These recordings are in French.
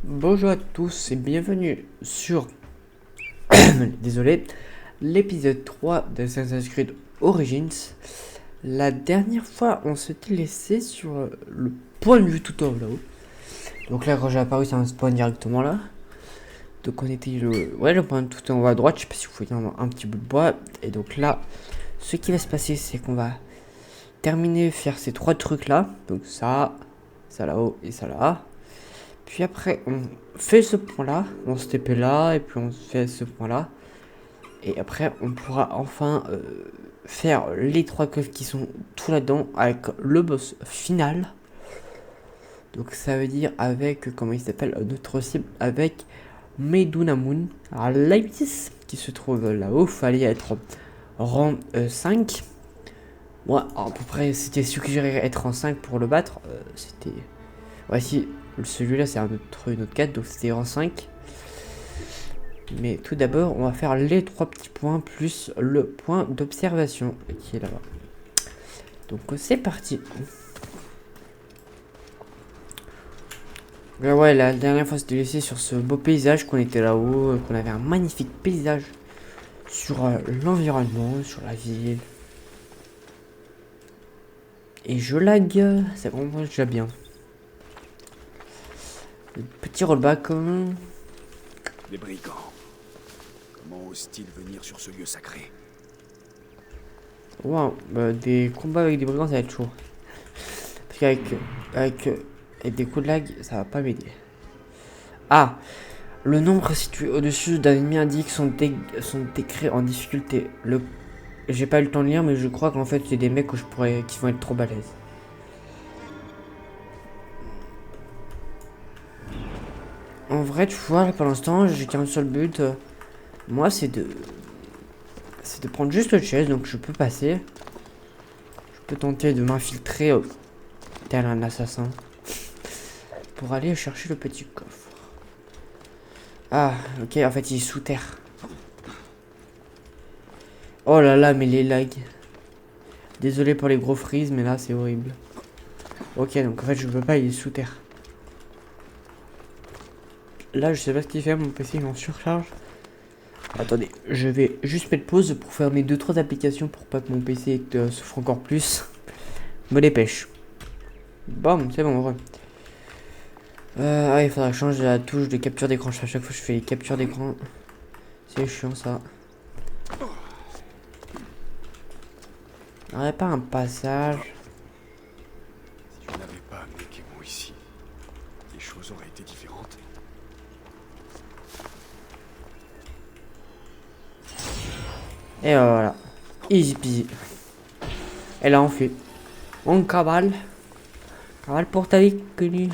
Bonjour à tous et bienvenue sur désolé, l'épisode 3 d'Assassin's Creed Origins. La dernière fois, on s'était laissé sur le point de vue tout en haut là-haut. Donc là, quand j'ai apparu, ça me spawn directement là. Donc on était le point tout en haut à droite. Je sais pas si vous voyez un petit bout de bois. Et donc là, ce qui va se passer, c'est qu'on va terminer, faire ces trois trucs là. Donc ça là-haut et ça là. Puis après, on fait ce point-là, on se TP là, et puis on fait ce point-là. Et après, on pourra enfin faire les trois coffres qui sont tout là-dedans avec le boss final. Donc ça veut dire avec, comment il s'appelle, notre cible, avec Medunamun Leibniz, qui se trouve là-haut. Fallait être rang 5. Moi, à peu près, c'était suggéré être en 5 pour le battre. C'était... Voici, celui-là, c'est une autre quête, donc c'était rang 5. Mais tout d'abord, on va faire les trois petits points plus le point d'observation qui est là-bas. Donc c'est parti. Là, ouais, la dernière fois c'était laissé sur ce beau paysage qu'on était là-haut, qu'on avait un magnifique paysage sur l'environnement, sur la ville. Et je lag, c'est vraiment déjà bien. Le petit rollback. Des brigands. Comment osent-ils venir sur ce lieu sacré? Waouh, des combats avec des brigands ça va être chaud. Parce qu'avec avec des coups de lag, ça va pas m'aider. Ah, le nombre situé au-dessus d'un ennemi indique son décret en difficulté. J'ai pas eu le temps de lire, mais je crois qu'en fait c'est des mecs que qui vont être trop balèzes. En vrai, tu vois, là, pour l'instant, j'ai qu'un seul but. Moi, c'est de prendre juste le chest, donc je peux passer. Je peux tenter de m'infiltrer tel un assassin pour aller chercher le petit coffre. Ah, ok, en fait, il est sous terre. Oh là là, mais les lags. Désolé pour les gros freeze, mais là, c'est horrible. Ok, donc en fait, je peux pas, il est sous terre. Là, je sais pas ce qu'il fait, mon PC il est en surcharge. Attendez, je vais juste mettre pause pour faire mes 2-3 applications pour pas que mon PC souffre encore plus. Me dépêche. Bam, c'est bon, ouais. Ah, il faudra changer la touche de capture d'écran. À chaque fois je fais les captures d'écran. C'est chiant ça. Il n'y aurait pas un passage. Si je n'avais pas amené Kemo ici, les choses auraient été différentes. Et voilà. Easy peasy. Et là on fait. On cavale. Cavale pour ta vie connue.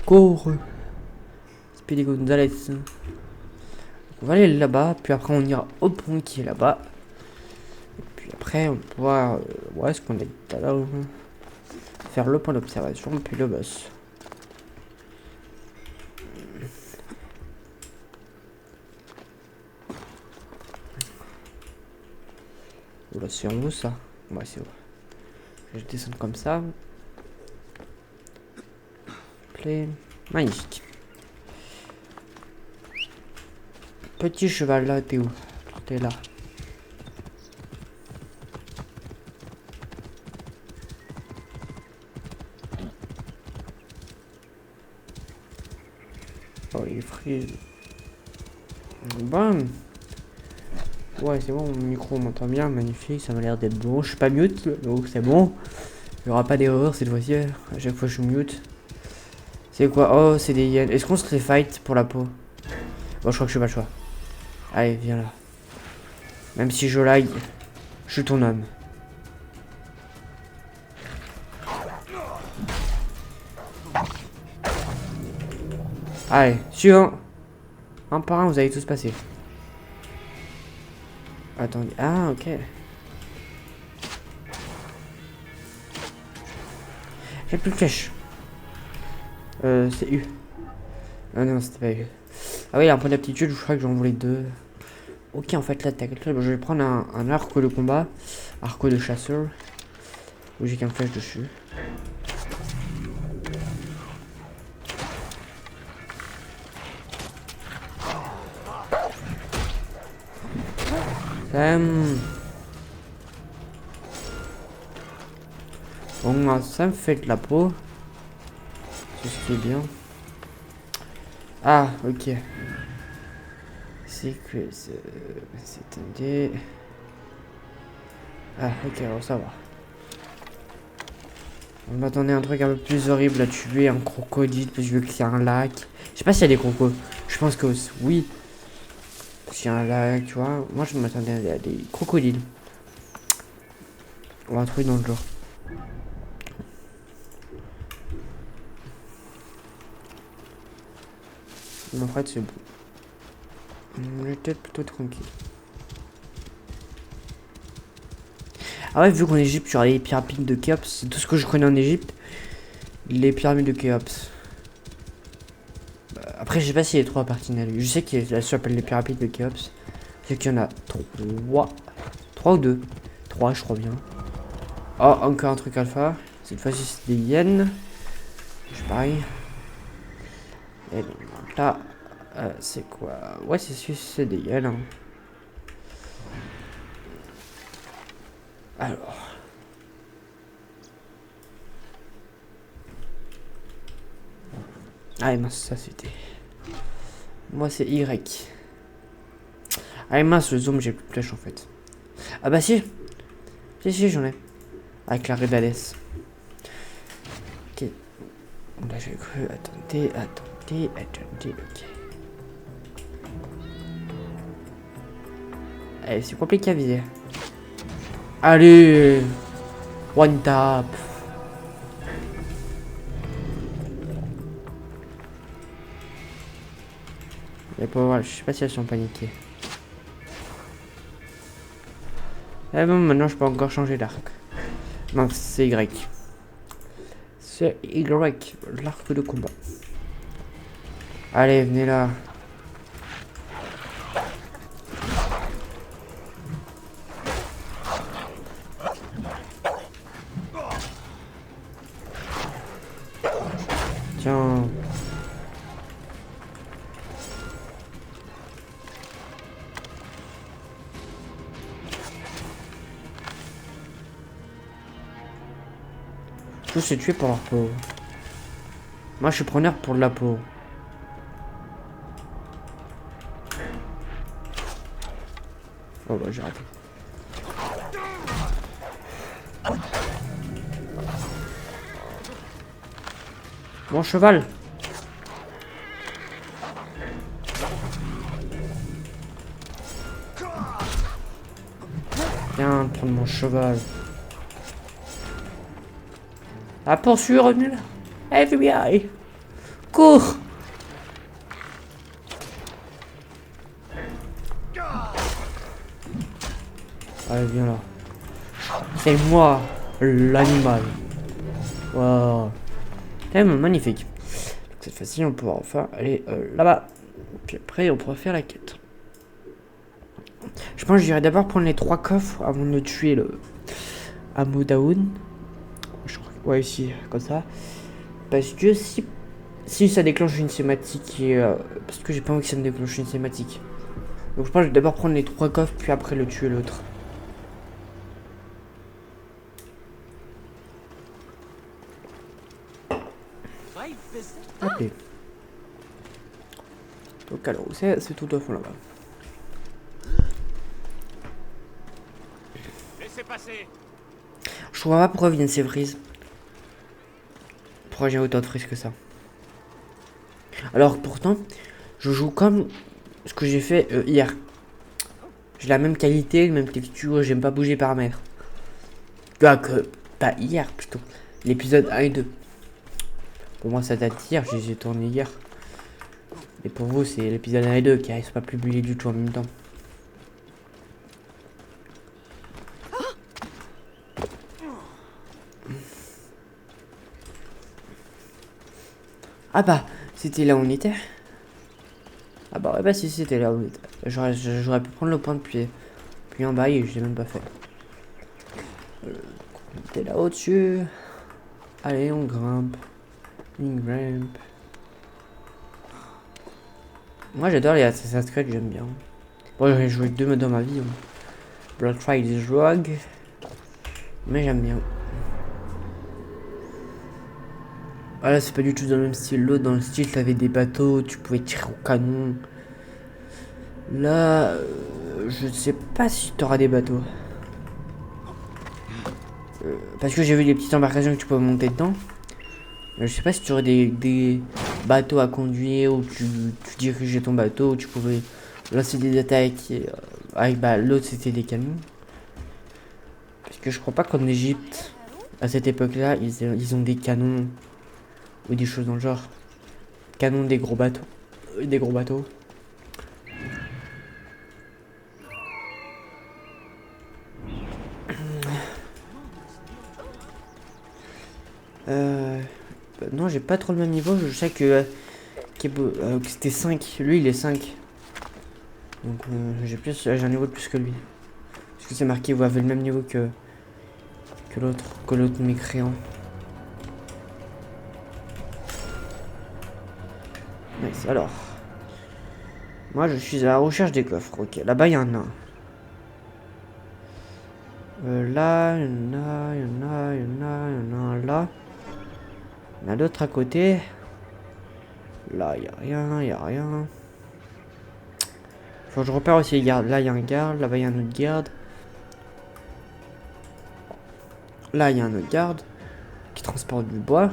Cours. Speedy Gonzalez. On va aller là-bas. Puis après on ira au pont qui est là-bas. Et puis après on pourra. Où est-ce qu'on est là, faire le point d'observation. Puis le boss. Oula, c'est en haut ça. Ouais, c'est haut. Je vais descendre comme ça. Play. Magnifique. Petit cheval là, t'es où? T'es là. Oh, il est freeze. Bam. Ouais, c'est bon, mon micro m'entend bien, magnifique, ça m'a l'air d'être bon. Je suis pas mute, donc c'est bon. Il n'y aura pas d'erreur cette fois-ci. À chaque fois, je suis mute. C'est quoi? Oh, c'est des hyènes. Est-ce qu'on se les fight pour la peau? Bon, je crois que je n'ai pas le choix. Allez, viens là. Même si je lag, je suis ton homme. Allez, suivant. Un par un, vous allez tous passer. Attendez. Ah, ok. J'ai plus de flèches. C'est U. Ah non, c'était pas U. Ah oui, il y a un point d'aptitude, je crois que j'en voulais deux. Ok, en fait, là, t'as quelque chose. Je vais prendre un arc de combat. Arc de chasseur. Où j'ai qu'un flèche dessus. Bon, ça me fait de la peau. C'est ce qui est bien. Ah, ok. C'est que c'est un dé. Ah, ok, alors ça va. On m'attendait un truc un peu plus horrible à tuer, un crocodile, parce que je veux qu'il y a un lac. Je sais pas s'il y a des crocos. Je pense que oui. Parce qu'il y a un lac, tu vois. Moi, je m'attendais à des crocodiles. On va trouver dans le genre. En fait, c'est bon. On est peut-être plutôt tranquille. Ah ouais, vu qu'en Égypte, il y aura les pyramides de Khéops. C'est tout ce que je connais en Égypte. Les pyramides de Khéops. Après, je sais pas s'il y a 3 parties. Je sais qu'elle s'appelle les pyramides de Khéops. C'est qu'il y en a 3. 3 ou 2. 3, je crois bien. Oh, encore un truc alpha. Cette fois-ci, c'est des yens. C'est pareil. Et là, c'est quoi? Ouais, c'est des yens. Hein. Alors. Ah, mince, ça c'était. Moi, c'est Y. Ah, mince, le zoom, j'ai plus de flèche en fait. Ah, bah si. Si, j'en ai. Avec la Redales. Ok. Là, j'ai cru. Attendez. Ok. Allez, c'est compliqué à viser. Allez. One tap. Et pour voir, je sais pas si elles sont paniquées. Eh bon, maintenant je peux encore changer d'arc. Non, c'est Y. C'est Y, l'arc de combat. Allez, venez là. Tiens. Tous se tuer pour leur peau. Moi, je suis preneur pour de la peau. Oh bah, j'ai raté. Mon cheval. Viens prendre mon cheval. La poursuite revenue là. FBI. Cours. Allez, viens là. C'est moi, l'animal. Wow. Tellement magnifique. Donc, cette fois-ci, on pourra enfin aller là-bas. Puis après, on pourra faire la quête. Je pense que j'irai d'abord prendre les 3 coffres avant de tuer le Amodaoun. Ouais, ici, comme ça. Parce que si ça déclenche une cinématique et parce que j'ai pas envie que ça me déclenche une cinématique. Donc je pense que je vais d'abord prendre les 3 coffres puis après le tuer l'autre. Ok. Donc alors c'est tout au fond là-bas. Laissez passer. Je vois pas pourquoi viennent ces frises. Pourquoi j'ai autant de frises que ça. Alors pourtant, je joue comme ce que j'ai fait hier. J'ai la même qualité, la même texture, j'aime pas bouger paramètres. Pas hier plutôt. L'épisode 1 et 2. Pour moi ça date d'hier, j'ai tourné hier. Et pour vous c'est l'épisode 1 et 2 qui arrive pas à publier du tout en même temps. Ah bah, c'était là où on était. Ah bah ouais, bah si c'était là où on était. J'aurais pu prendre le point de pied. Puis en bas et je l'ai même pas fait. On était là au-dessus. Allez, on grimpe. On grimpe. Moi j'adore les Assassin's Creed, j'aime bien. Bon, j'ai joué 2 dans ma vie. Hein. Black Friday Rogue. Mais j'aime bien. Ah là c'est pas du tout dans le même style. L'autre dans le style t'avais des bateaux, tu pouvais tirer au canon. Là, je sais pas si t'auras des bateaux. Parce que j'ai vu des petites embarcations que tu peux monter dedans. Je sais pas si tu aurais des bateaux à conduire où tu dirigeais ton bateau, où tu pouvais lancer des attaques. Et, avec l'autre c'était des canons. Parce que je crois pas qu'en Égypte, à cette époque-là, ils ont des canons ou des choses dans le genre. Canons des gros bateaux. Des gros bateaux. Non, j'ai pas trop le même niveau. Je sais que c'était 5. Lui, il est 5. Donc, j'ai un niveau de plus que lui. Parce que c'est marqué, vous avez le même niveau que l'autre mécréant. Nice, alors. Moi, je suis à la recherche des coffres. Ok, là-bas, il y en a un. Là, il y en a, il y en a, il y en a, il y en a un là. Il y en a d'autres à côté. Là, il n'y a rien, il n'y a rien. Faut que je repère aussi les gardes. Là, il y a un garde. Là-bas, il y a un autre garde. Là, il y a un autre garde qui transporte du bois.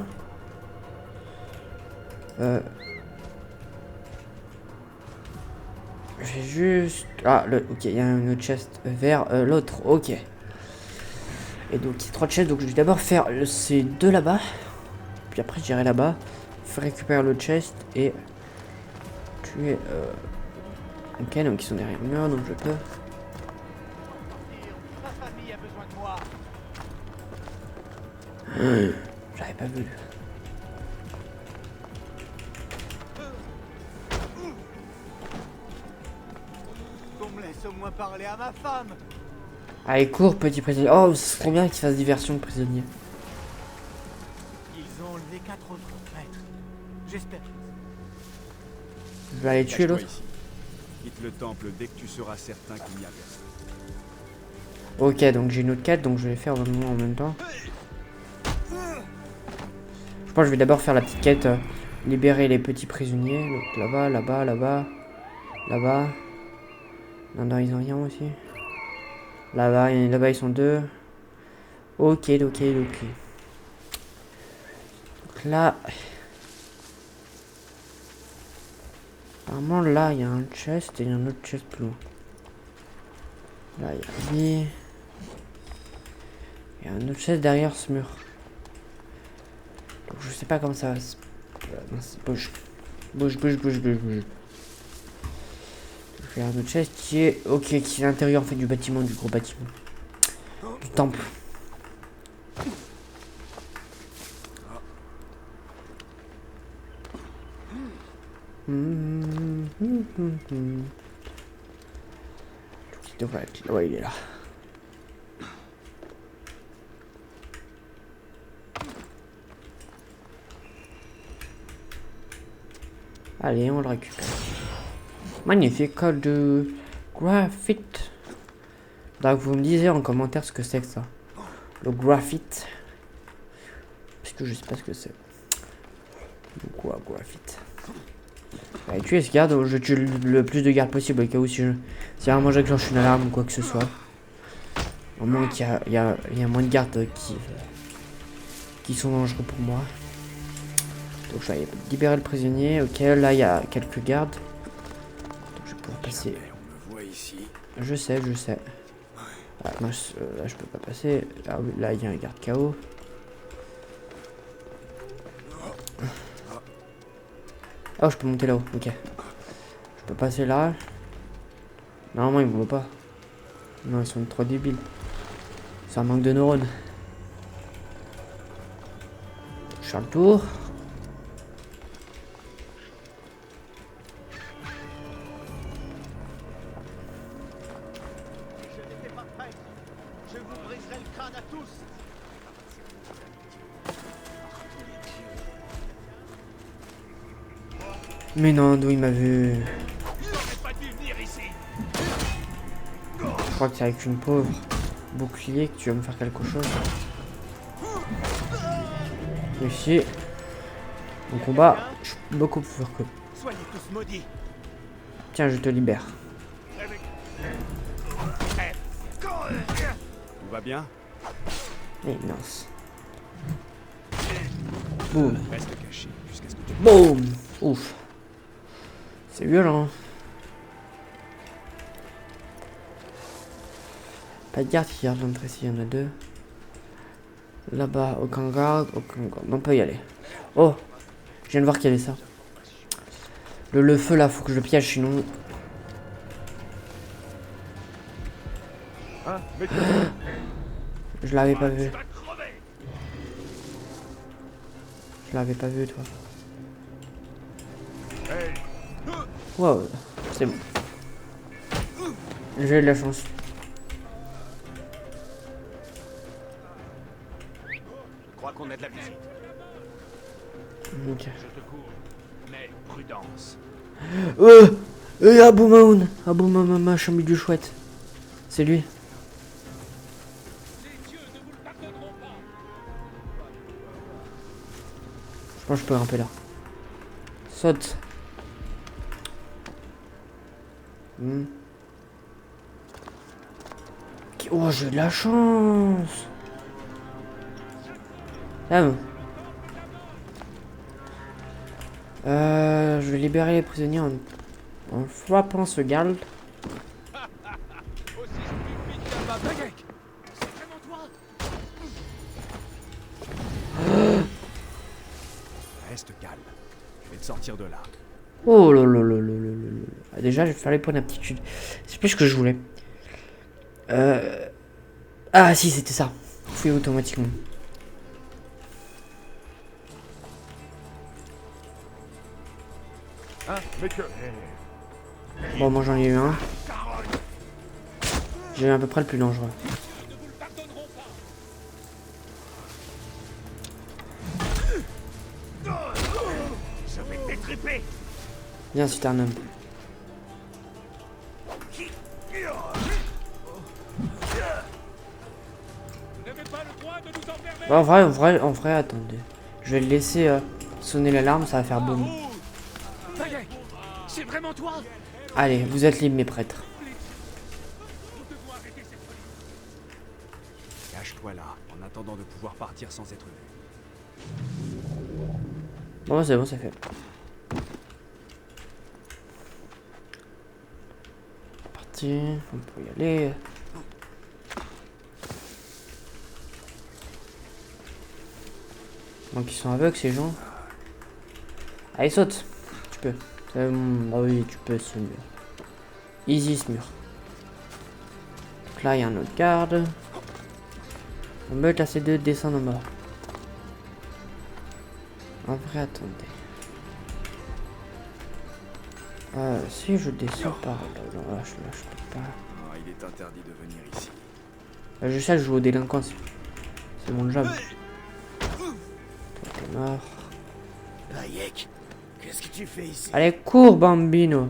J'ai juste... Ah, ok, il y a un autre chest vers l'autre. Ok. Et donc, il y a 3 chests. Donc, je vais d'abord faire ces 2 là-bas. Puis après, j'irai là-bas. Faire récupérer l'autre chest et tuer... Ok, donc ils sont derrière le mur, donc je peux. J'avais pas vu. Qu'on me laisse au moins parler à ma femme. Allez, cours, petit prisonnier. Oh, c'est trop bien qu'il fasse diversion de prisonnier. Ils ont enlevé 4 autres prêtres. J'espère. Je vais aller tuer l'autre. Quitte le temple dès que tu seras certain qu'il n'y a personne. Ok, donc j'ai une autre quête, donc je vais faire en même temps. Je pense que je vais d'abord faire la petite quête. Libérer les petits prisonniers. Donc là-bas, là-bas, là-bas. Là-bas. Non, ils ont rien aussi. Là-bas, là-bas ils sont 2. Ok. Donc là... Apparemment là il y a un chest et il y a un autre chest plus loin. Là il y a lui. Il y a un autre chest derrière ce mur. Donc je sais pas comment ça va se... Bouge. Bouge. Je fais un autre chest qui est... Ok, qui est à l'intérieur en fait du bâtiment, du gros bâtiment. Du temple. Il devrait être là. Ouais, il est là. Allez, on le récupère. Magnifique code de graphite. Donc vous me disiez en commentaire ce que c'est que ça. Le graphite. Parce que je sais pas ce que c'est. Quoi, graphite. Allez, tuer ce garde, je tue le plus de gardes possible au cas où si vraiment je déclenche une alarme ou quoi que ce soit. Au moins qu'il y a moins de gardes qui sont dangereux pour moi. Donc je vais libérer le prisonnier. Ok, là il y a quelques gardes. Donc je vais pouvoir passer. On me voit ici. Je sais. Ah, moi, là je peux pas passer. Ah, oui, là il y a un garde KO. Oh, je peux monter là-haut, ok. Je peux passer là. Normalement, ils me voient pas. Non, ils sont trop débiles. C'est un manque de neurones. Je fais le tour. Je n'étais pas prêtre. Je vous briserai le crâne à tous. Mais non, d'où il m'a vu. Il n'aurait pas dû venir ici. crois que c'est avec une pauvre bouclier que tu vas me faire quelque chose. Ici, mon combat, je suis beaucoup plus fort que. Soyez tous maudits. Tiens, je te libère. Tout va bien? Et mince. Boum. Reste caché jusqu'à ce que tu... Boum. Ouf. C'est violent. Pas de garde qui garde l'entrée ici, il y en a deux. Là-bas, aucun garde, aucun garde. On peut y aller. Oh, je viens de voir qu'il y avait ça. Le feu là, faut que je le piège sinon. Hein? Mais Je l'avais pas vu. Je l'avais pas vu, toi. Wow, c'est bon. J'ai eu de la chance. Je crois qu'on a de la visite. Ok. Je te cours, mais prudence. Aboumaoun. Aboumaoun, chambi du chouette. C'est lui. Je pense que je peux grimper là. Saute. Oh, j'ai de la chance. Ah bon. Je vais libérer les prisonniers en frappant ce garde. Aussi stupide qu'un babek. C'est vraiment toi? reste calme. Je vais te sortir de là. Oh là là là là là là là. Ah, déjà, je vais faire les points d'aptitude. C'est plus ce que je voulais. Ah si, c'était ça. Fouiller automatiquement. Hein? Mais que... Bon, moi j'en ai eu un. J'ai eu à peu près le plus dangereux. Je vais t'étriper. Viens, si t'es un homme. En vrai, attendez. Je vais le laisser sonner l'alarme, ça va faire boum. Bagek, c'est vraiment toi? Allez, vous êtes libres, mes prêtres. Cache-toi là, en attendant de pouvoir partir sans être vu. Bon, c'est bon, c'est fait. Parti, on peut y aller. Donc ils sont aveugles ces gens. Allez, saute. Tu peux. Ah oui, tu peux ce mur. Easy ce mur. Donc là il y a un autre garde. On peut classer deux descendre en bas. En vrai, attendez. Si je descends par là, non, là, je peux pas. Ah, il est interdit de venir ici. Je sais, je joue aux délinquants. C'est mon job. Toi, t'es mort. Bayek, qu'est-ce que tu fais ici? Allez, cours, bambino.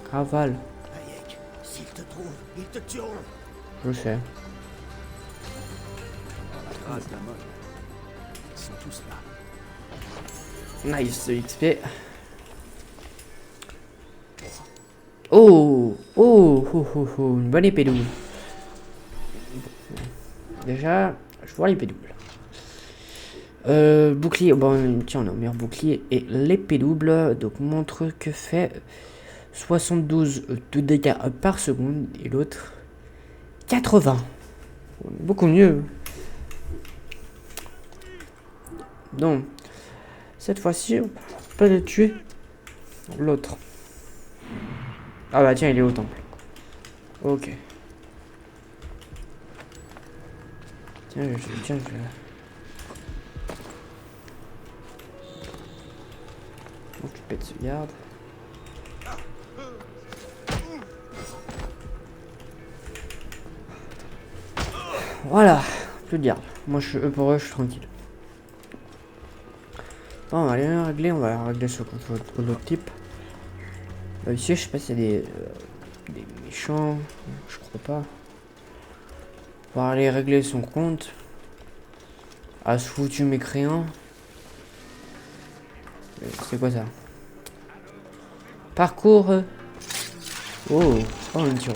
Cavale. Bayek, s'ils te trouvent, ils te tueront. Je sais. La trace d'un mode. Ils sont tous là. Nice, XP. Oh, une bonne épée double. Déjà, je vois l'épée double. Bouclier, bon, tiens, on a un meilleur bouclier. Et l'épée double, donc montre que fait 72 de dégâts par seconde. Et l'autre, 80. Beaucoup mieux. Donc, cette fois-ci, on peut le tuer. L'autre. Ah bah tiens, il est au temple. Ok. Tiens, je vais... m'occuper de ce garde. Voilà, plus de garde. Moi, pour eux, je suis tranquille. Bon, on va aller régler, ce contre l'autre type. Ici, je sais pas s'il y a des Des méchants, je crois pas. On va aller régler son compte. À ce foutu mécréant. C'est quoi ça? Parcours. Oh, oh un tyran.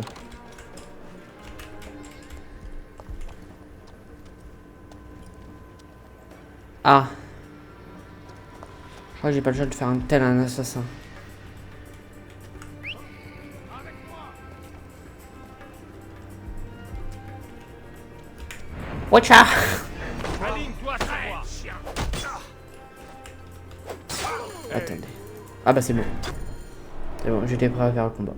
Ah. Je crois que j'ai pas le choix de faire un tel un assassin. Watcha. Aligne-toi sur moi. Attendez. Ah bah c'est bon. C'est bon, j'étais prêt à faire le combat.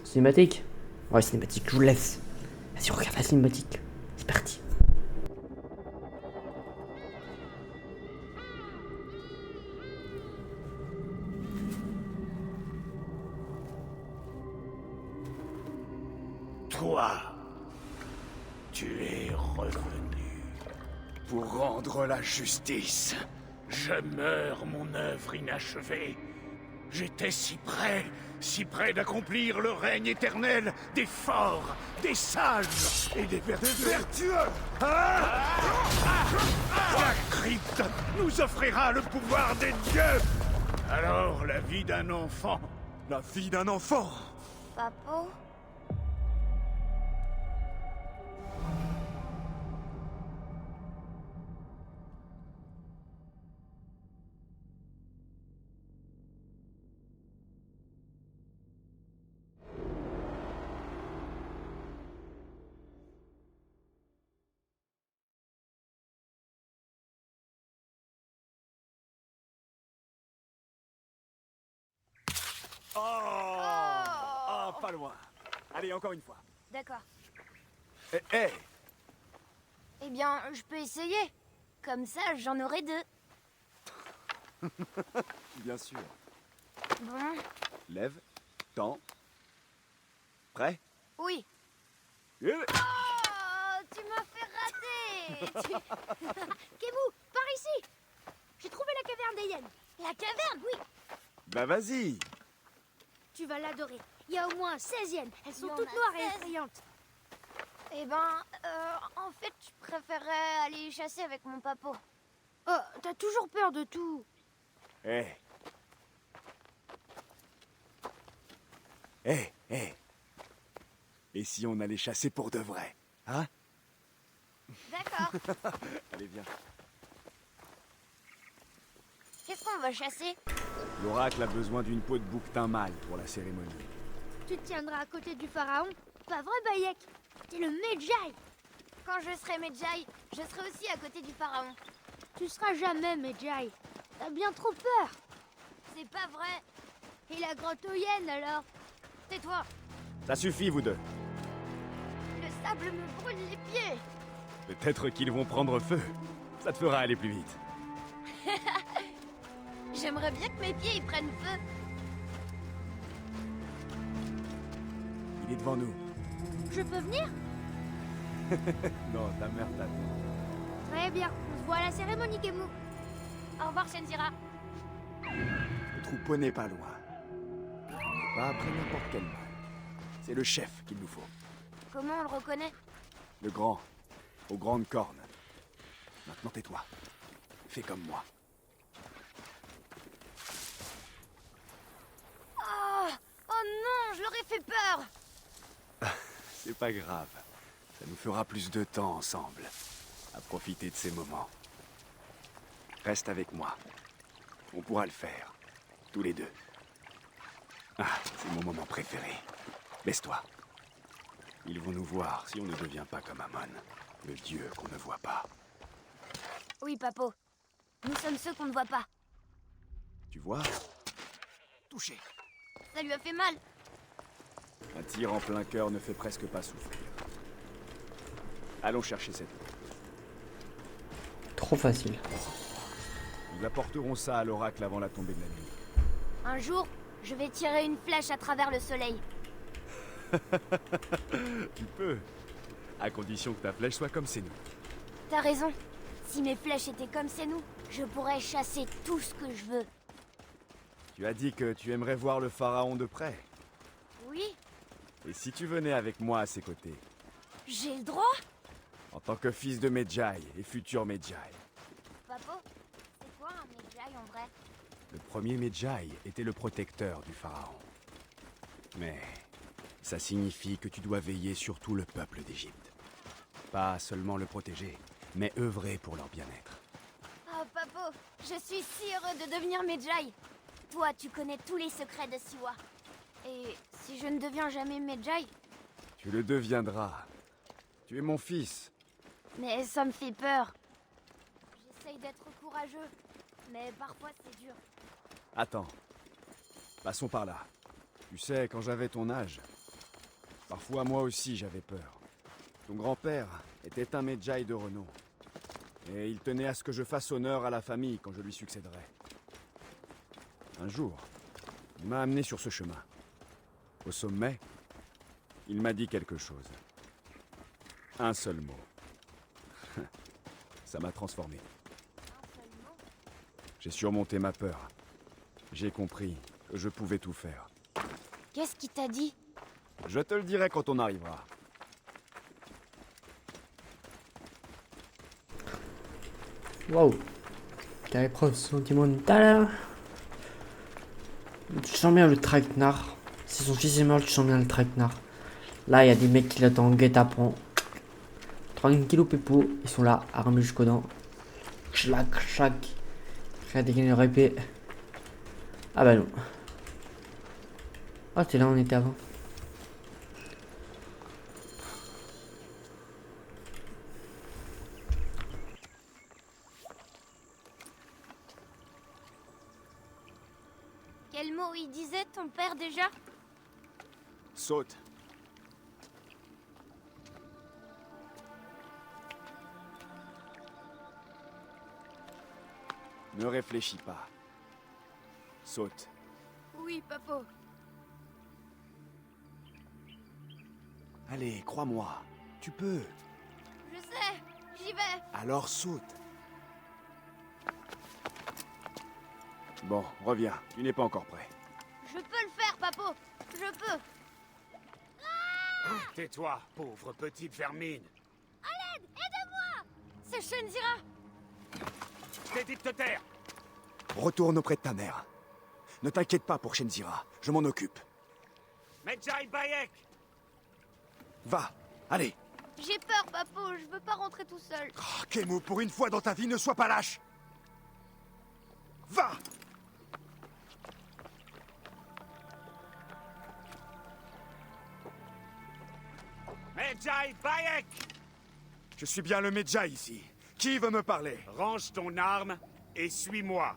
Cinématique? Ouais, cinématique, je vous laisse. Vas-y, regarde la cinématique. C'est parti. Toi, tu es revenu pour rendre la justice. Je meurs mon œuvre inachevée. J'étais si près d'accomplir le règne éternel des forts, des sages et des vertueux. La crypte nous offrira le pouvoir des dieux. Alors la vie d'un enfant. La vie d'un enfant. Papo? Oh, pas loin. Allez, encore une fois. D'accord. Eh, Eh bien, je peux essayer. Comme ça, j'en aurai deux. bien sûr. Bon, Lève, tends. Prêt? oui. Eh, Oh, tu m'as fait rater. Kemu, par ici. J'ai trouvé la caverne des hyènes. La caverne, oui. Bah vas-y. Tu vas l'adorer. Il y a au moins 16 hyènes. Elles sont toutes noires et effrayantes. Eh ben, en fait, je préférerais aller chasser avec mon papo. Oh, t'as toujours peur de tout. Eh. Eh. Et si on allait chasser pour de vrai? Hein? D'accord. Allez, viens. Qu'est-ce qu'on va chasser? L'oracle a besoin d'une peau de bouquetin mâle pour la cérémonie. Tu te tiendras à côté du pharaon? Pas vrai, Bayek? T'es le Medjay. Quand je serai Medjay, je serai aussi à côté du pharaon. Tu seras jamais Medjay. T'as bien trop peur. C'est pas vrai. Et la grotte aux hyènes, alors? Tais-toi. Ça suffit, vous deux. Le sable me brûle les pieds. Peut-être qu'ils vont prendre feu. Ça te fera aller plus vite. J'aimerais bien que mes pieds y prennent feu. Il est devant nous. Je peux venir? Non, ta mère t'attend. Très bien. On se voit à la cérémonie, Kemu. Au revoir, Shenzira. Le troupeau n'est pas loin. On n'est pas après n'importe quel mal. C'est le chef qu'il nous faut. Comment on le reconnaît? Le grand, aux grandes cornes. Maintenant tais-toi. Fais comme moi. Oh, oh non, je leur ai fait peur. C'est pas grave. Ça nous fera plus de temps ensemble. À profiter de ces moments. Reste avec moi. On pourra le faire. Tous les deux. Ah, c'est mon moment préféré. Baisse-toi. Ils vont nous voir si on ne devient pas comme Amon, le dieu qu'on ne voit pas. Oui, Papo. Nous sommes ceux qu'on ne voit pas. Tu vois? Touché. Ça lui a fait mal. Un tir en plein cœur ne fait presque pas souffrir. Allons chercher cette eau. Trop facile. Nous apporterons ça à l'oracle avant la tombée de la nuit. Un jour, je vais tirer une flèche à travers le soleil. Tu peux. À condition que ta flèche soit comme c'est nous. T'as raison. Si mes flèches étaient comme c'est nous, je pourrais chasser tout ce que je veux. Tu as dit que tu aimerais voir le pharaon de près. Oui, Et si tu venais avec moi à ses côtés, J'ai le droit? en tant que fils de Medjay et futur Medjay? Papo, c'est quoi un Medjay en vrai? Le premier Medjay était le protecteur du pharaon. Mais ça signifie que tu dois veiller sur tout le peuple d'Égypte. Pas seulement le protéger, mais œuvrer pour leur bien-être. Oh Papo, je suis si heureux de devenir Medjay. Toi, tu connais tous les secrets de Siwa. Et si je ne deviens jamais Medjay? Tu le deviendras. Tu es mon fils. Mais ça me fait peur. J'essaye d'être courageux, mais parfois c'est dur. Attends. Passons par là. Tu sais, quand j'avais ton âge, parfois moi aussi j'avais peur. Ton grand-père était un Medjay de renom. Et il tenait à ce que je fasse honneur à la famille quand je lui succéderais. Un jour, il m'a amené sur ce chemin. Au sommet, il m'a dit quelque chose. Un seul mot. Ça m'a transformé. Un seul mot? J'ai surmonté ma peur. J'ai compris que je pouvais tout faire. Qu'est-ce qu'il t'a dit? Je te le dirai quand on arrivera. Waouh. Quelle épreuve sentimentale. Tu sens bien le traquenard. Si son fils est mort, tu sens bien le traquenard. Là, il y a des mecs qui l'attendent en guet-apens. Tranquille au pépou. Ils sont là, armés jusqu'aux dents. Chlac, chlac. Prêt à dégainer leur épée. Ah bah non. Ah, c'est là où on était avant. Quel mot il disait, ton père, déjà? Saute. Ne réfléchis pas. Saute. Oui, Papo. Allez, crois-moi. Tu peux. Je sais, j'y vais. Alors saute. Bon, reviens. Tu n'es pas encore prêt. Je peux le faire, Papo. Je peux. Tais-toi, pauvre petite vermine. À l'aide, aide-moi. C'est Shenzira. Je t'ai dit de te taire. Retourne auprès de ta mère. Ne t'inquiète pas pour Shenzira. Je m'en occupe. Medjay Bayek. Va. Allez. J'ai peur, Papo. Je veux pas rentrer tout seul. Oh, Kemu, pour une fois dans ta vie, ne sois pas lâche. Va. Medjay Bayek. Je suis bien le Medjay ici. Qui veut me parler? Range ton arme et suis-moi.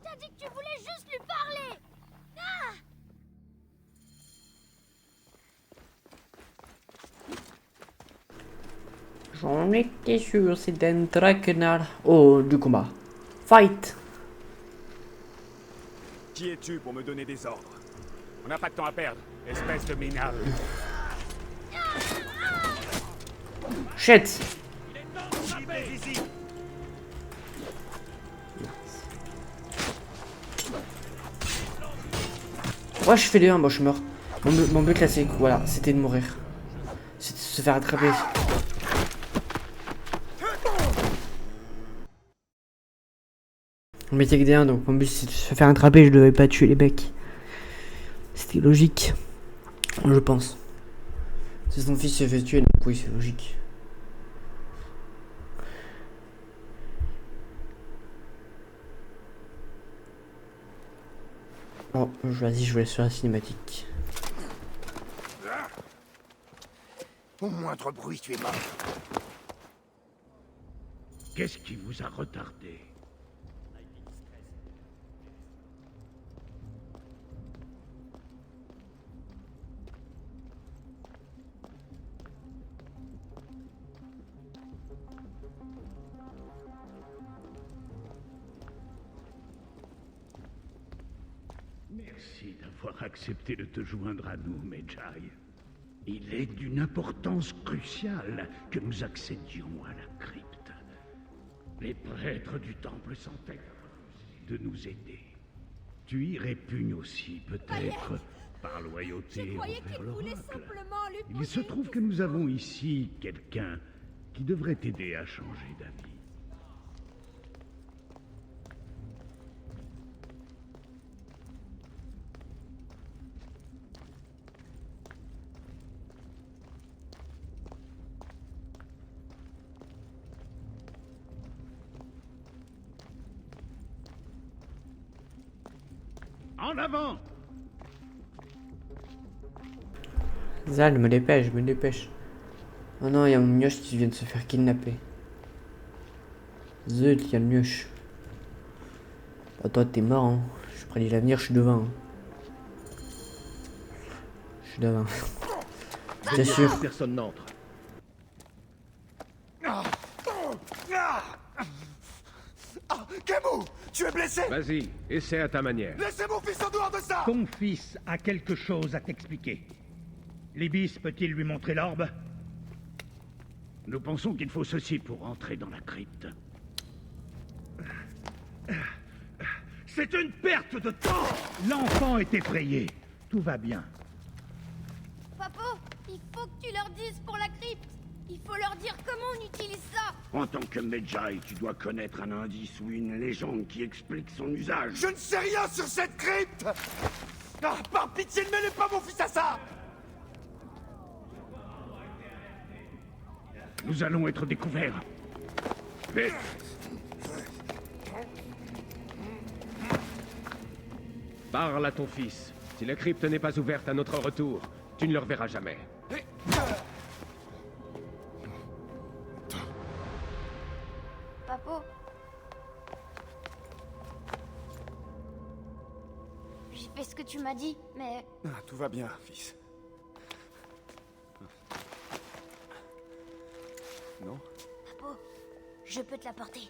T'as dit que tu voulais juste lui parler. Ah! J'en étais sûr, c'était un traquenard. Oh, du combat. Fight. Qui es-tu pour me donner des ordres? On n'a pas de temps à perdre, espèce de minable. Shit. Cible est visible. Ouais, je fais les 1, moi je meurs. Mon but là, c'est voilà, c'était de mourir. C'était de se faire attraper. On mettait que des 1, donc mon but c'est de se faire attraper, je devais pas tuer les becs. C'était logique. Je pense. Si son fils se fait tuer, donc oui, c'est logique. Bon, vas-y, je vous laisse sur la cinématique. Au moindre bruit, tu es mort. Qu'est-ce qui vous a retardé? Merci d'avoir accepté de te joindre à nous, Medjay. Il est d'une importance cruciale que nous accédions à la crypte. Les prêtres du temple sentaient de nous aider. Tu y répugnes aussi, peut-être, par loyauté Je croyais envers qu'il voulait l'oracle. simplement lui Il poser se une trouve que nous avons ici quelqu'un qui devrait t'aider à changer d'avis. En avant! Zal, me dépêche, me dépêche. Oh non, il y a mon mioche qui vient de se faire kidnapper. Zut, il y a le mioche. Bah toi, t'es mort, hein. Je prédis l'avenir, je suis devant. Hein. Je suis devant. Je t'assure. Personne n'entre. Camus, tu es blessé? Vas-y, essaie à ta manière. Laissez mon fils en dehors de ça! Ton fils a quelque chose à t'expliquer. L'Ibis peut-il lui montrer l'orbe? Nous pensons qu'il faut ceci pour entrer dans la crypte. C'est une perte de temps! L'enfant est effrayé. Tout va bien. Papo, il faut que tu leur dises pour la crypte. Il faut leur dire comment on utilise ça. En tant que Medjay, tu dois connaître un indice ou une légende qui explique son usage. Je ne sais rien sur cette crypte! Ah, par pitié, ne mêlez pas mon fils à ça! Nous allons être découverts. Vite! Parle à ton fils. Si la crypte n'est pas ouverte à notre retour, tu ne le reverras jamais. Papo. J'ai fait ce que tu m'as dit, mais Ah, tout va bien, fils. Non? Papo, je peux te la porter.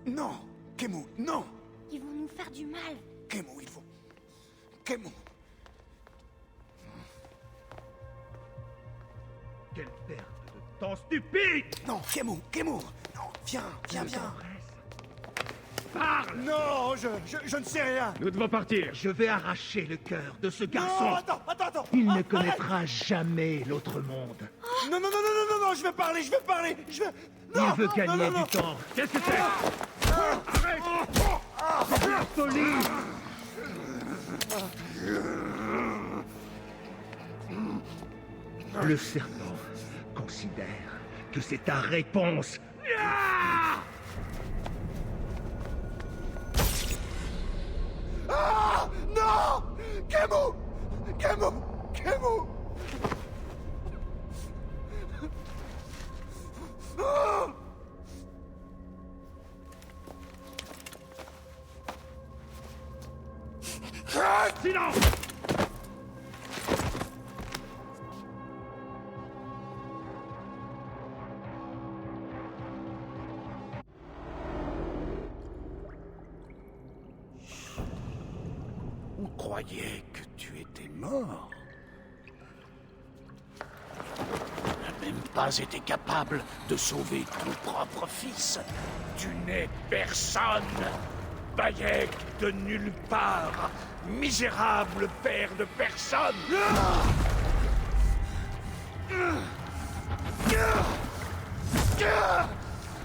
Non! Kemu, non! Ils vont nous faire du mal. Kemu, il faut... Kemu! Quelle perte de temps stupide! Non, Kemu, Kemu! Non, viens, viens, viens! Parle! Non, je ne sais rien! Nous devons partir. Je vais arracher le cœur de ce Non, garçon. attends! Il Ah, ne connaîtra jamais l'autre monde. arrête. Non, je vais parler, je vais... Il Non, veut gagner non. du temps. Qu'est-ce que c'est? Folie! Le serpent considère que c'est ta réponse. Ah! Non! Kemu! Ah! Silence! On croyait que tu étais mort. Tu n'as même pas été capable de sauver ton propre fils. Tu n'es personne. Bayek de nulle part. Misérable père de personne.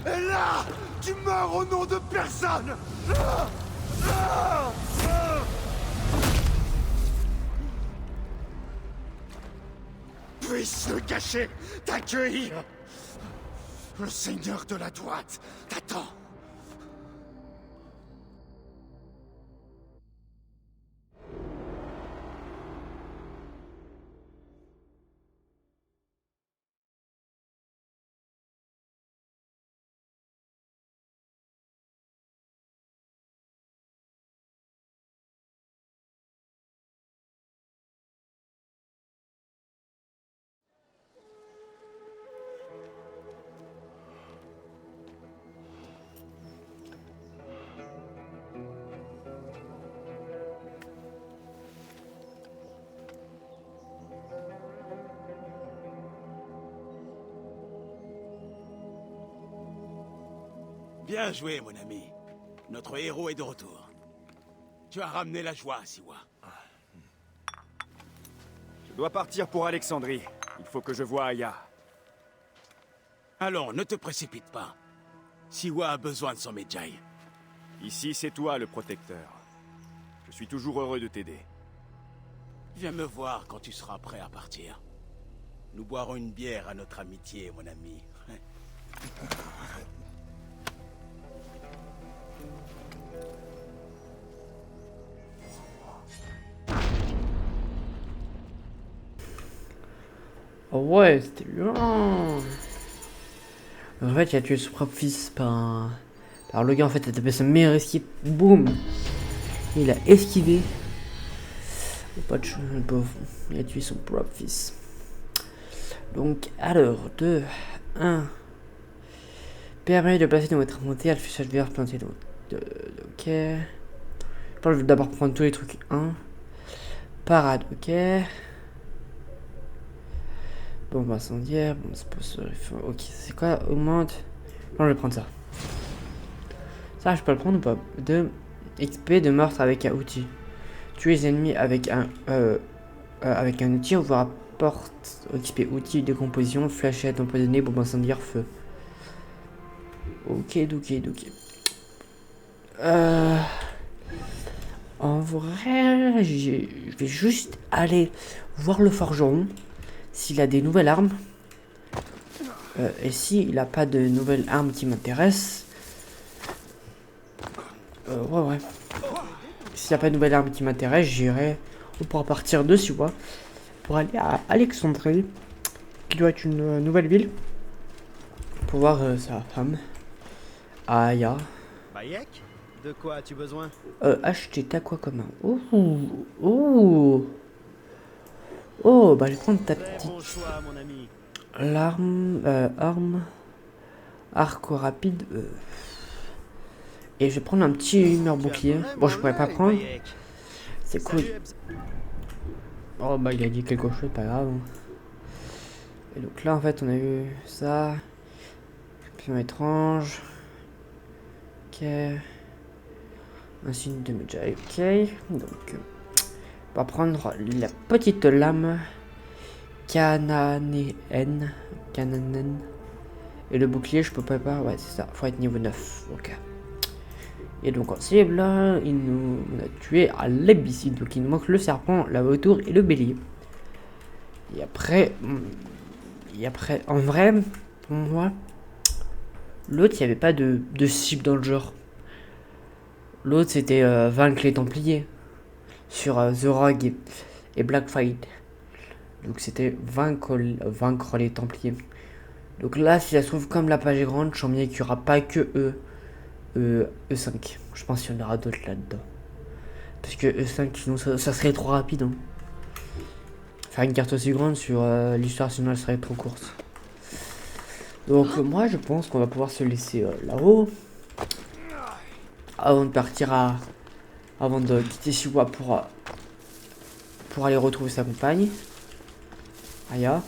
Et là, tu meurs au nom de personne! Puisse le cacher, t'accueillir! Le seigneur de la droite t'attend! Bien joué, mon ami. Notre héros est de retour. Tu as ramené la joie, Siwa. Je dois partir pour Alexandrie. Il faut que je voie Aya. Alors, ne te précipite pas. Siwa a besoin de son Medjay. Ici, c'est toi le protecteur. Je suis toujours heureux de t'aider. Viens me voir quand tu seras prêt à partir. Nous boirons une bière à notre amitié, mon ami. Oh ouais, c'était long. En fait, il a tué son propre fils par le gars. En fait, il a tapé son meilleur esquive. Boum. Il a esquivé. Pas de chance, le pauvre. Il a tué son propre fils. Donc, alors, 2, 1. Permet de placer dans votre inventaire le fichage vert planté. Donc, ok. Je vais d'abord prendre tous les trucs. 1. Parade, ok. Bombe incendiaire, bon, c'est pas ça. Ok, c'est quoi? Augmente. Bon, je vais prendre ça. Ça, je peux le prendre ou pas? 2. XP de meurtre avec un outil. Tuer les ennemis avec un outil, on vous rapporte XP outil, décomposition, flashette, empoisonné, bombe incendiaire, feu. Ok. En vrai, je vais juste aller voir le forgeron s'il a des nouvelles armes. Et s'il n'a pas de nouvelles armes qui m'intéressent. Ouais. S'il n'y a pas de nouvelles armes qui m'intéressent, j'irai. On pourra partir dessus, quoi. Pour aller à Alexandrie, qui doit être une nouvelle ville. Pour voir sa femme. Aya. Bayek? De quoi as-tu besoin? Acheter, t'as quoi comme Oh, bah je vais prendre ta petite. Bon choix, mon ami. Arme. Arc rapide. Et je vais prendre un petit humeur bouclier. Bon, je pourrais pas prendre. C'est cool. Oh, bah il a dit quelque chose, pas grave. Et donc là, en fait, on a eu ça. Pion étrange. Ok. Un signe de Medjay. Ok. Donc, on va prendre la petite lame cananéenne. Et le bouclier, je peux pas. Ouais, c'est ça. Faut être niveau 9. Ok. Et donc en cible, là, il nous a tué à l'ébicide. Donc il nous manque le serpent, la vautour et le bélier. Et après, en vrai, pour moi, l'autre, il n'y avait pas de cible dans le genre. L'autre, c'était vaincre les Templiers sur The Rogue et Blackfight. Donc c'était vaincre les Templiers. Donc là, si ça se trouve, comme la page est grande, je sens bien qu'il n'y aura pas que E5. Je pense qu'il y en aura d'autres là-dedans. Parce que E5, sinon ça serait trop rapide. Hein. Faire une carte aussi grande sur l'histoire, sinon elle serait trop courte. Donc moi, je pense qu'on va pouvoir se laisser là-haut. Avant de partir avant de quitter Siwa pour aller retrouver sa compagne. Aya.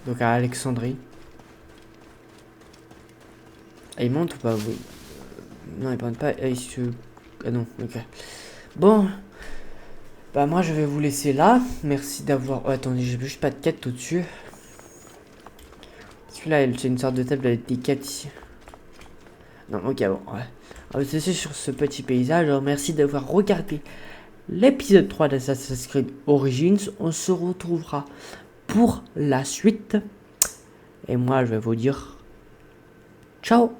Donc à Alexandrie. Et il monte ou pas? Oui. Non, il monte pas. Ah non, ok. Bon. Bah moi je vais vous laisser là. Merci d'avoir... Oh, attendez, j'ai juste pas de quête au-dessus. Celui-là, c'est une sorte de table avec des quêtes ici. Non, ok, bon, ouais. On va se laisser sur ce petit paysage. Alors merci d'avoir regardé l'épisode 3 d'Assassin's Creed Origins. On se retrouvera pour la suite. Et moi je vais vous dire... Ciao.